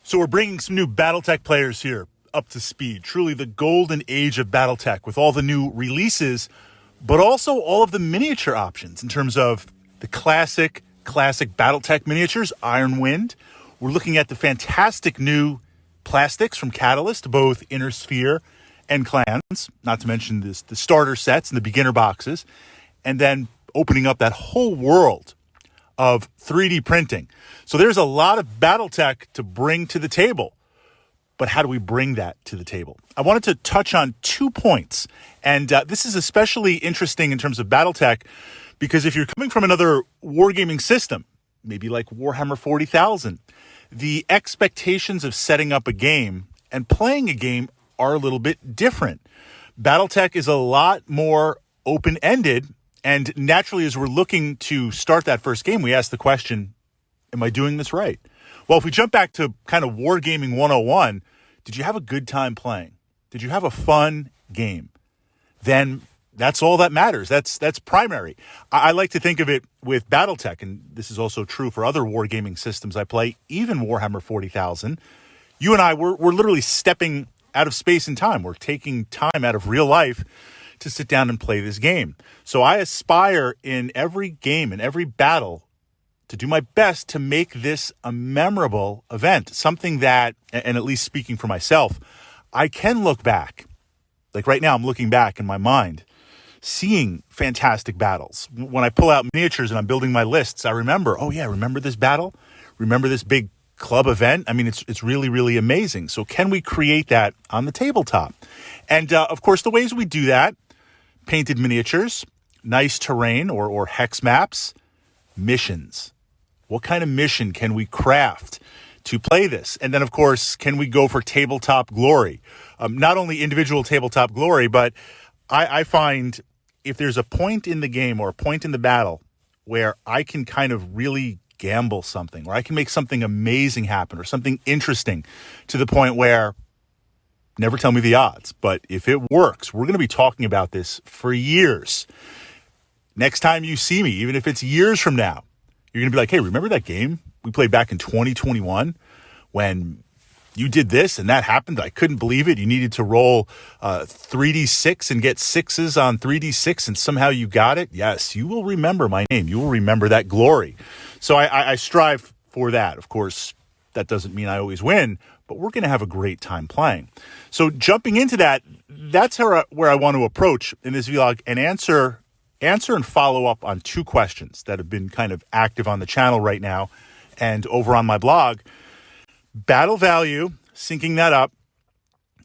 So we're bringing some new Battletech players here up to speed. Truly the golden age of Battletech with all the new releases, but also all of the miniature options in terms of the classic Battletech miniatures, Iron Wind. We're looking at the fantastic new plastics from Catalyst, both Inner Sphere and Clans, not to mention the starter sets and the beginner boxes, and then opening up that whole world of 3D printing. So there's a lot of Battletech to bring to the table. But how do we bring that to the table? I wanted to touch on 2 points. And this is especially interesting in terms of Battletech, because if you're coming from another wargaming system, maybe like Warhammer 40,000, the expectations of setting up a game and playing a game are a little bit different. Battletech is a lot more open-ended. And naturally, as we're looking to start that first game, we ask the question, am I doing this right? Well, if we jump back to kind of Wargaming 101, did you have a good time playing? Did you have a fun game? Then that's all that matters. That's primary. I like to think of it with Battletech, and this is also true for other wargaming systems I play, even Warhammer 40,000. You and I, we're literally stepping out of space and time. We're taking time out of real life to sit down and play this game. So I aspire in every game, in every battle, to do my best to make this a memorable event, something that, and at least speaking for myself, I can look back. Like right now, I'm looking back in my mind, seeing fantastic battles. When I pull out miniatures and I'm building my lists, I remember, oh yeah, remember this battle? Remember this big club event? I mean, it's really, really amazing. So can we create that on the tabletop? And of course, the ways we do that, painted miniatures, nice terrain or hex maps, missions. What kind of mission can we craft to play this? And then, of course, can we go for tabletop glory? Not only individual tabletop glory, but I find if there's a point in the game or a point in the battle where I can kind of really gamble something, where I can make something amazing happen or something interesting to the point where, never tell me the odds, but if it works, we're going to be talking about this for years. Next time you see me, even if it's years from now, you're going to be like, hey, remember that game we played back in 2021 when you did this and that happened? I couldn't believe it. You needed to roll 3d6 and get sixes on 3d6 and somehow you got it. Yes, you will remember my name. You will remember that glory. So I strive for that. Of course, that doesn't mean I always win, but we're going to have a great time playing. So jumping into that, that's where I want to approach in this vlog and answer and follow up on 2 questions that have been kind of active on the channel right now and over on my blog. Battle value, syncing that up,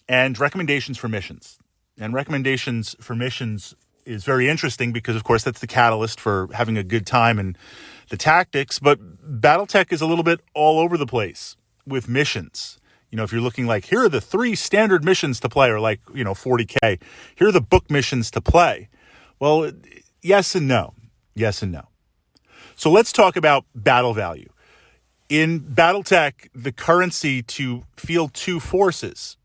and recommendations for missions. And recommendations for missions is very interesting because, of course, that's the catalyst for having a good time and the tactics. But Battletech is a little bit all over the place with missions. You know, if you're looking like, here are the 3 standard missions to play, or like, 40K, here are the book missions to play. Well, yes and no. Yes and no. So let's talk about battle value. In Battletech, the currency to field 2 forces,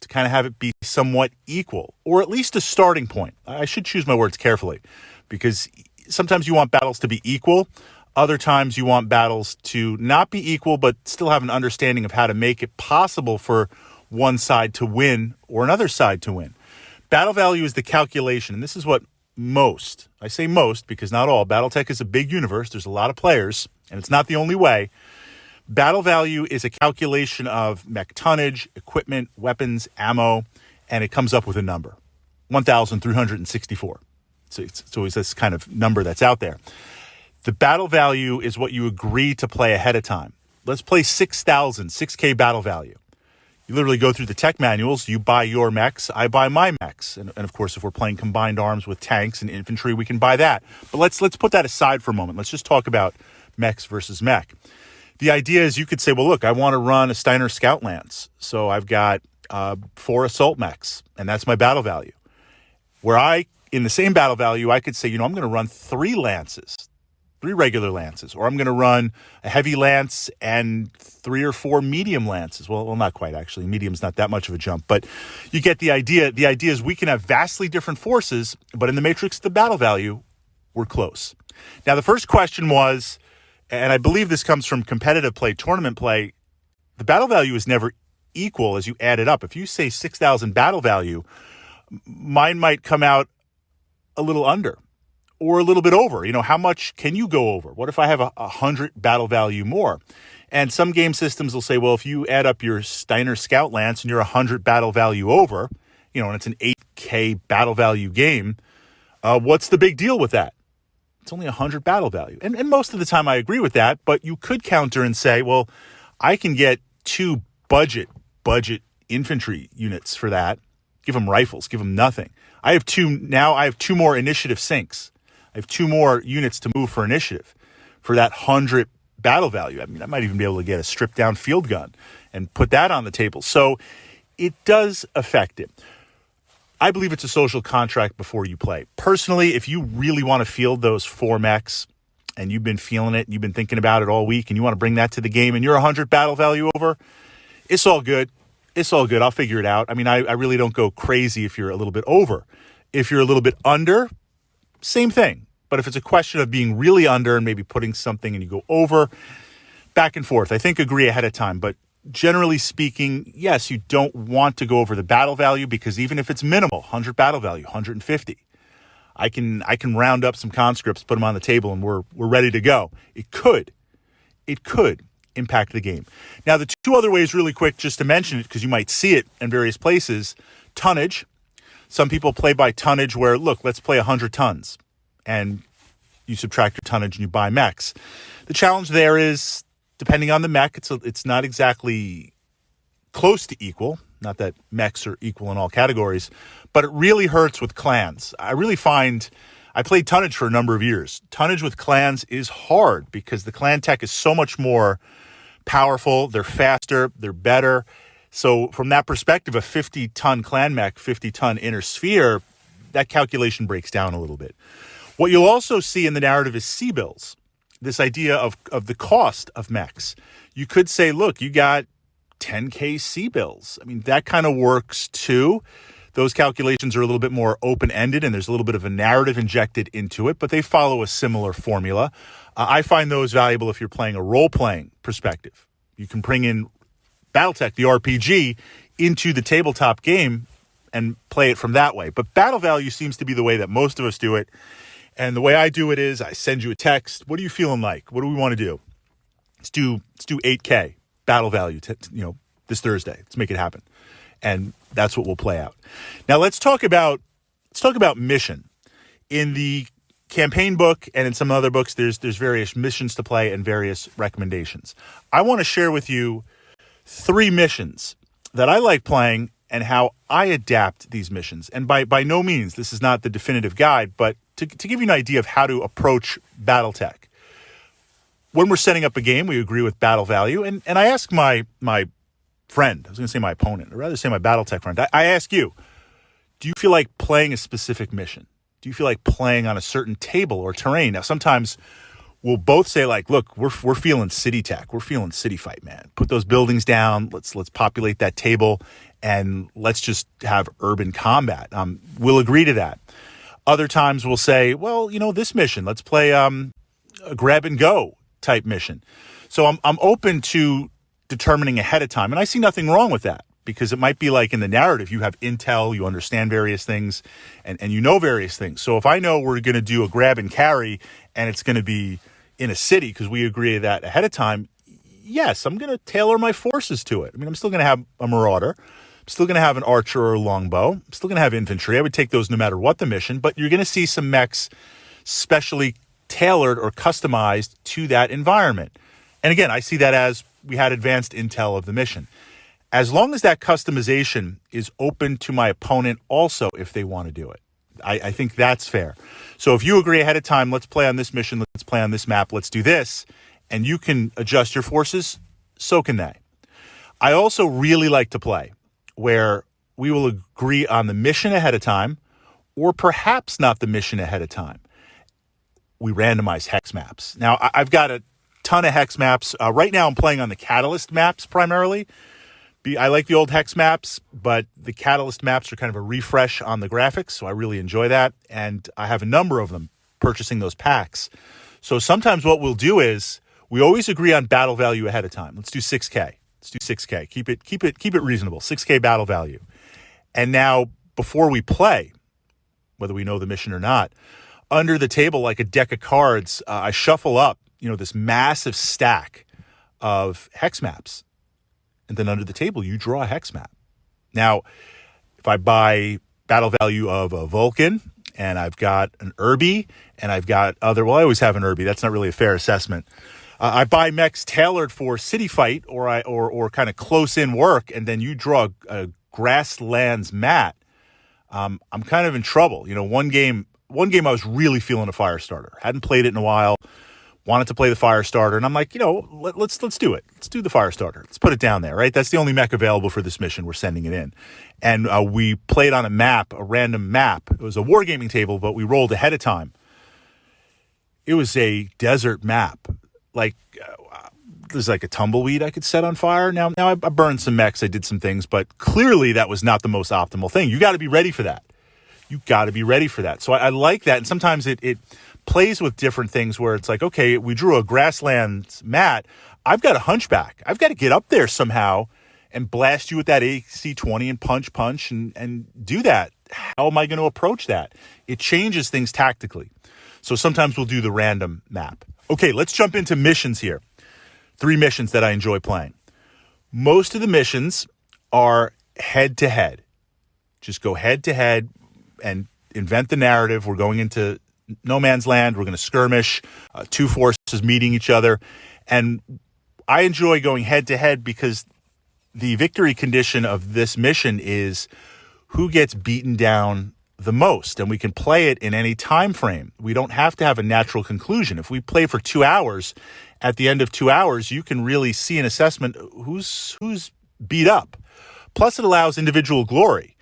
to kind of have it be somewhat equal, or at least a starting point. I should choose my words carefully, because sometimes you want battles to be equal. Other times you want battles to not be equal, but still have an understanding of how to make it possible for one side to win or another side to win. Battle value is the calculation, and this is what most, I say most because not all, Battletech is a big universe. There's a lot of players, and it's not the only way. Battle value is a calculation of mech tonnage, equipment, weapons, ammo, and it comes up with a number, 1,364. So it's always this kind of number that's out there. The battle value is what you agree to play ahead of time. Let's play 6,000, 6K battle value. You literally go through the tech manuals, you buy your mechs, I buy my mechs. And of course, if we're playing combined arms with tanks and infantry, we can buy that. But let's put that aside for a moment. Let's just talk about mechs versus mech. The idea is you could say, well, look, I want to run a Steiner Scout Lance. So I've got 4 assault mechs, and that's my battle value. Where in the same battle value, I could say, I'm going to run 3 lances, 3 regular lances, or I'm going to run a heavy lance and 3 or 4 medium lances. Well, not quite, actually. Medium's not that much of a jump, but you get the idea. The idea is we can have vastly different forces, but in the matrix, the battle value, we're close. Now, the first question was, and I believe this comes from competitive play, tournament play, the battle value is never equal as you add it up. If you say 6,000 battle value, mine might come out a little under or a little bit over. How much can you go over? What if I have 100 battle value more? And some game systems will say, well, if you add up your Steiner Scout Lance and you're 100 battle value over, and it's an 8K battle value game, what's the big deal with that? It's only 100 battle value. And most of the time I agree with that, but you could counter and say, well, I can get 2 budget infantry units for that. Give them rifles, give them nothing. I have 2 more initiative sinks. I have 2 more units to move for initiative for that 100 battle value. I mean, I might even be able to get a stripped down field gun and put that on the table. So it does affect it. I believe it's a social contract before you play. Personally, if you really want to field those 4 mechs and you've been feeling it, you've been thinking about it all week and you want to bring that to the game and you're 100 battle value over, it's all good. It's all good. I'll figure it out. I mean, I really don't go crazy if you're a little bit over. If you're a little bit under, same thing. But if it's a question of being really under and maybe putting something and you go over, back and forth. I think agree ahead of time. But generally speaking, yes, you don't want to go over the battle value because even if it's minimal, 100 battle value, 150, I can round up some conscripts, put them on the table, and we're ready to go. It could impact the game. Now, the 2 other ways really quick, just to mention it, because you might see it in various places, tonnage. Some people play by tonnage where, look, let's play 100 tons. And you subtract your tonnage and you buy mechs. The challenge there is, depending on the mech, it's not exactly close to equal. Not that mechs are equal in all categories, but it really hurts with clans. I really find, I played tonnage for a number of years. Tonnage with clans is hard because the clan tech is so much more powerful. They're faster. They're better. So from that perspective, a 50-ton clan mech, 50-ton inner sphere, that calculation breaks down a little bit. What you'll also see in the narrative is C-bills, this idea of the cost of mechs. You could say, look, you got 10K C-bills. I mean, that kind of works too. Those calculations are a little bit more open-ended and there's a little bit of a narrative injected into it, but they follow a similar formula. I find those valuable if you're playing a role-playing perspective. You can bring in Battletech, the RPG, into the tabletop game and play it from that way. But battle value seems to be the way that most of us do it. And the way I do it is I send you a text. What are you feeling like? What do we want to do? Let's do 8K battle value, this Thursday. Let's make it happen. And that's what we'll play out. Now let's talk about mission. In the campaign book and in some other books, there's various missions to play and various recommendations. I want to share with you 3 missions that I like playing and how I adapt these missions. And by no means, this is not the definitive guide, but to give you an idea of how to approach Battletech. When we're setting up a game, we agree with battle value. And I ask my friend, I was going to say my opponent, I'd rather say my Battletech friend. I ask you, do you feel like playing a specific mission? Do you feel like playing on a certain table or terrain? Now, sometimes we'll both say like, look, we're feeling city tech. We're feeling city fight, man. Put those buildings down. Let's populate that table and let's just have urban combat. We'll agree to that. Other times we'll say, well, this mission, let's play a grab and go type mission. So I'm open to determining ahead of time. And I see nothing wrong with that because it might be like in the narrative, you have intel, you understand various things and you know various things. So if I know we're going to do a grab and carry and it's going to be in a city because we agree that ahead of time, yes, I'm going to tailor my forces to it. I mean, I'm still going to have a marauder. I'm still going to have an archer or a longbow. I'm still going to have infantry. I would take those no matter what the mission, but you're going to see some mechs specially tailored or customized to that environment. And again, I see that as we had advanced intel of the mission. As long as that customization is open to my opponent also if they want to do it. I think that's fair. So if you agree ahead of time, let's play on this mission, let's play on this map, let's do this, and you can adjust your forces, so can they. I also really like to play where we will agree on the mission ahead of time, or perhaps not the mission ahead of time. We randomize hex maps. Now, I've got a ton of hex maps. Right now, I'm playing on the Catalyst maps primarily. I like the old hex maps, but the Catalyst maps are kind of a refresh on the graphics, so I really enjoy that. And I have a number of them purchasing those packs. So sometimes what we'll do is we always agree on battle value ahead of time. Let's do 6K. Let's do 6K. Keep it reasonable. 6K battle value. And now, before we play, whether we know the mission or not, under the table, like a deck of cards, I shuffle up, this massive stack of hex maps. And then under the table, you draw a hex map. Now, if I buy battle value of a Vulcan, and I've got an Irby, and I've got I always have an Irby. That's not really a fair assessment. I buy mechs tailored for city fight or kind of close in work, and then you draw a grasslands mat. I'm kind of in trouble. One game I was really feeling a fire starter. Hadn't played it in a while. Wanted to play the fire starter, and I'm like, let's do it. Let's do the fire starter. Let's put it down there, right? That's the only mech available for this mission. We're sending it in. And we played on a random map. It was a wargaming table, but we rolled ahead of time. It was a desert map. There's like a tumbleweed I could set on fire. Now I burned some mechs. I did some things, but clearly that was not the most optimal thing. You got to be ready for that. So I like that. And sometimes it plays with different things where it's like, okay, we drew a grassland mat. I've got a hunchback. I've got to get up there somehow and blast you with that AC-20 and punch and do that. How am I going to approach that? It changes things tactically. So sometimes we'll do the random map. Okay, let's jump into missions here. 3 missions that I enjoy playing. Most of the missions are head-to-head. Just go head-to-head and invent the narrative. We're going into no man's land. We're going to skirmish, 2 forces meeting each other. And I enjoy going head-to-head because the victory condition of this mission is who gets beaten down the most, and we can play it in any time frame. We don't have to have a natural conclusion. If we play for 2 hours, at the end of 2 hours, you can really see an assessment who's beat up. Plus, it allows individual glory.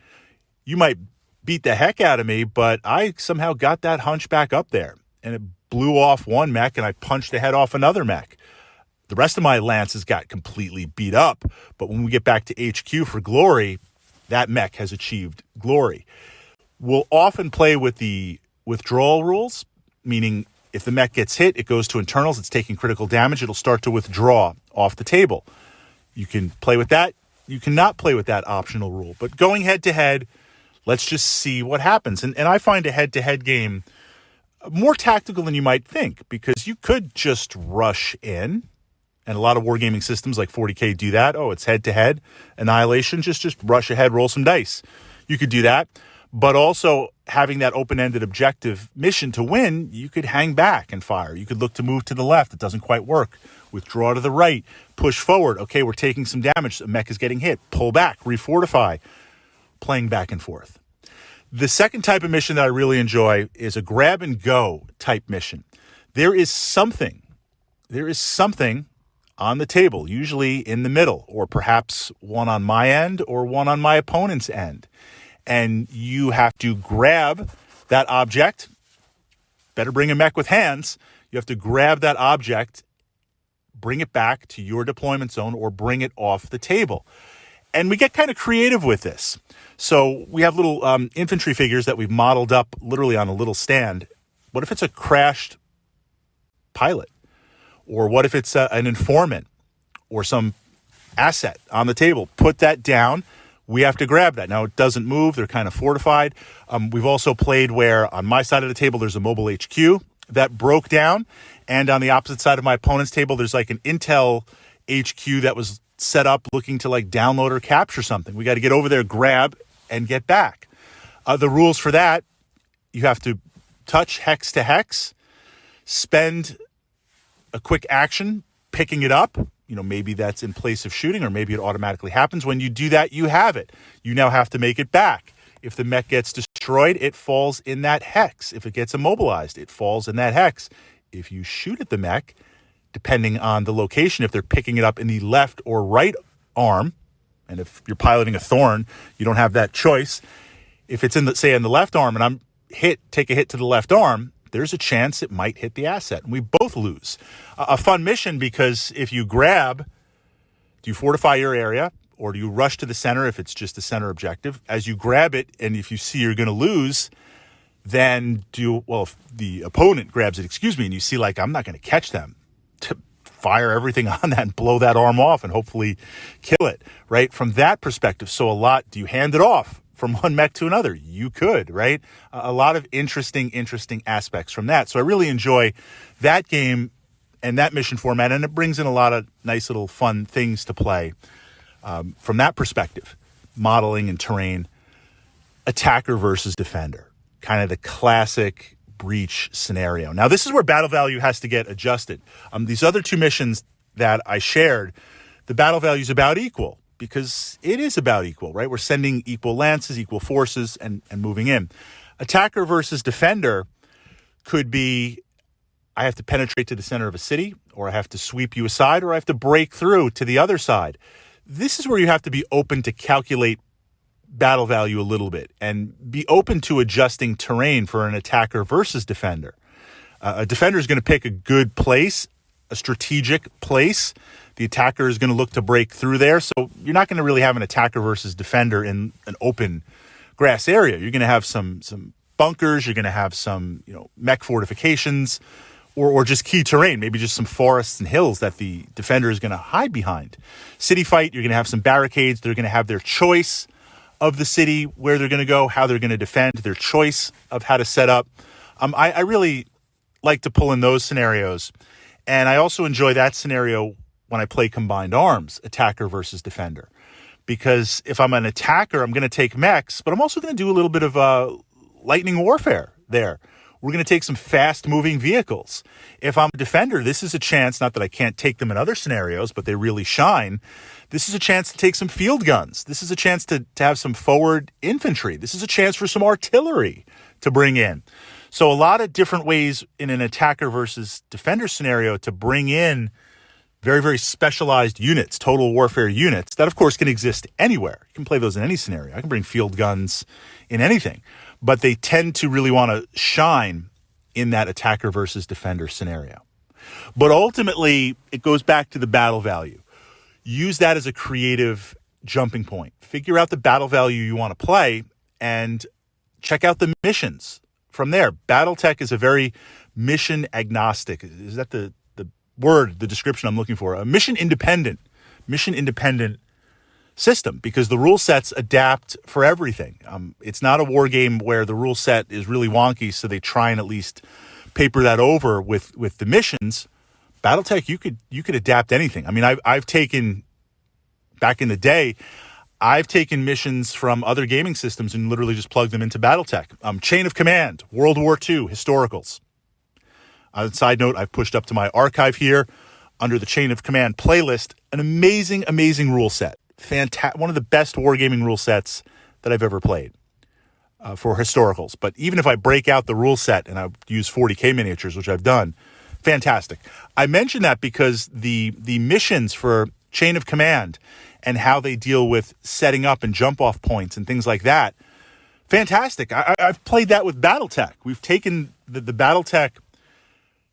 You might beat the heck out of me, but I somehow got that hunchback up there, and it blew off one mech, and I punched the head off another mech. The rest of my lances got completely beat up, but when we get back to HQ for glory, that mech has achieved glory. We'll often play with the withdrawal rules, meaning if the mech gets hit, it goes to internals, it's taking critical damage, it'll start to withdraw off the table. You can play with that. You cannot play with that optional rule. But going head-to-head, let's just see what happens. And I find a head-to-head game more tactical than you might think, because you could just rush in, and a lot of wargaming systems like 40K do that. Oh, it's head-to-head, annihilation, just rush ahead, roll some dice. You could do that. But also having that open-ended objective mission to win, you could hang back and fire. You could look to move to the left. It doesn't quite work. Withdraw to the right. Push forward. Okay, we're taking some damage. The mech is getting hit. Pull back. Refortify. Playing back and forth. The second type of mission that I really enjoy is a grab-and-go type mission. There is something on the table, usually in the middle, or perhaps one on my end or one on my opponent's end. And you have to grab that object. Better bring a mech with hands. You have to grab that object, bring it back to your deployment zone, or bring it off the table. And we get kind of creative with this. So we have little infantry figures that we've modeled up literally on a little stand. What if it's a crashed pilot? Or what if it's an informant or some asset on the table? Put that down. We have to grab that. Now, it doesn't move. They're kind of fortified. We've also played where on my side of the table, there's a mobile HQ that broke down. And on the opposite side of my opponent's table, there's like an Intel HQ that was set up looking to like download or capture something. We got to get over there, grab, and get back. The rules for that, you have to touch hex to hex, spend a quick action picking it up. Maybe that's in place of shooting, or maybe it automatically happens. When you do that, you have it. You now have to make it back. If the mech gets destroyed, it falls in that hex. If it gets immobilized, it falls in that hex. If you shoot at the mech, depending on the location, if they're picking it up in the left or right arm, and if you're piloting a Thorn, you don't have that choice. If it's in the left arm and I'm take a hit to the left arm, there's a chance it might hit the asset, and we both lose. A fun mission, because if you grab, do you fortify your area, or do you rush to the center if it's just the center objective? As you grab it, and if you see you're going to lose, then if the opponent grabs it, and you see, like, I'm not going to catch them, fire everything on that and blow that arm off and hopefully kill it, right? From that perspective, so do you hand it off from one mech to another? You could, right? A lot of interesting aspects from that. So I really enjoy that game and that mission format, and it brings in a lot of nice little fun things to play from that perspective. Modeling and terrain, attacker versus defender, kind of the classic breach scenario. Now, this is where battle value has to get adjusted. These other two missions that I shared, the battle value is about equal because it is about equal, right? We're sending equal lances, equal forces, and moving in. Attacker versus defender could be, I have to penetrate to the center of a city, or I have to sweep you aside, or I have to break through to the other side. This is where you have to be open to calculate battle value a little bit and be open to adjusting terrain for an attacker versus defender. A defender is going to pick a good place, a strategic place. The attacker is going to look to break through there. So you're not going to really have an attacker versus defender in an open grass area. You're going to have some bunkers. You're going to have some, mech fortifications or just key terrain, maybe just some forests and hills that the defender is going to hide behind. City fight, you're going to have some barricades. They're going to have their choice of the city, where they're going to go, how they're going to defend, their choice of how to set up. I really like to pull in those scenarios. And I also enjoy that scenario when I play combined arms, attacker versus defender. Because if I'm an attacker, I'm going to take mechs, but I'm also going to do a little bit of lightning warfare there. We're going to take some fast-moving vehicles. If I'm a defender, this is a chance, not that I can't take them in other scenarios, but they really shine. This is a chance to take some field guns. This is a chance to have some forward infantry. This is a chance for some artillery to bring in. So a lot of different ways in an attacker versus defender scenario to bring in very, very specialized units, total warfare units, that of course can exist anywhere. You can play those in any scenario. I can bring field guns in anything. But they tend to really want to shine in that attacker versus defender scenario. But ultimately, it goes back to the battle value. Use that as a creative jumping point. Figure out the battle value you want to play and check out the missions from there. Battletech is a very mission agnostic. Is that the word, the description I'm looking for? A mission independent system, because the rule sets adapt for everything. It's not a war game where the rule set is really wonky, so they try and at least paper that over with the missions. Battletech, you could adapt anything. I mean, I've taken, back in the day, I've taken missions from other gaming systems and literally just plugged them into Battletech. Chain of Command, World War II, historicals. Side note, I've pushed up to my archive here under the Chain of Command playlist, an amazing rule set. One of the best wargaming rule sets that I've ever played for historicals. But even if I break out the rule set and I use 40K miniatures, which I've done, fantastic. I mention that because the missions for Chain of Command and how they deal with setting up and jump off points and things like that, fantastic. I've played that with Battletech. We've taken the Battletech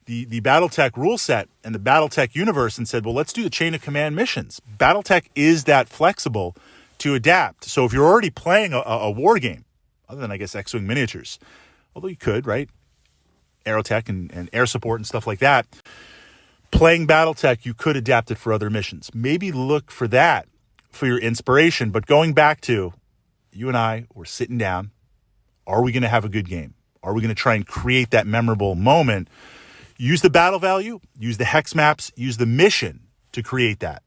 the Battletech rule set and the Battletech universe and said, well, let's do the Chain of Command missions. Battletech is that flexible to adapt. So if you're already playing a war game, other than, I guess, X-Wing miniatures, although you could, right? Aerotech and air support and stuff like that. Playing Battletech, you could adapt it for other missions. Maybe look for that for your inspiration. But going back to, you and I were sitting down. Are we going to have a good game? Are we going to try and create that memorable moment? Use the battle value, use the hex maps, use the mission to create that.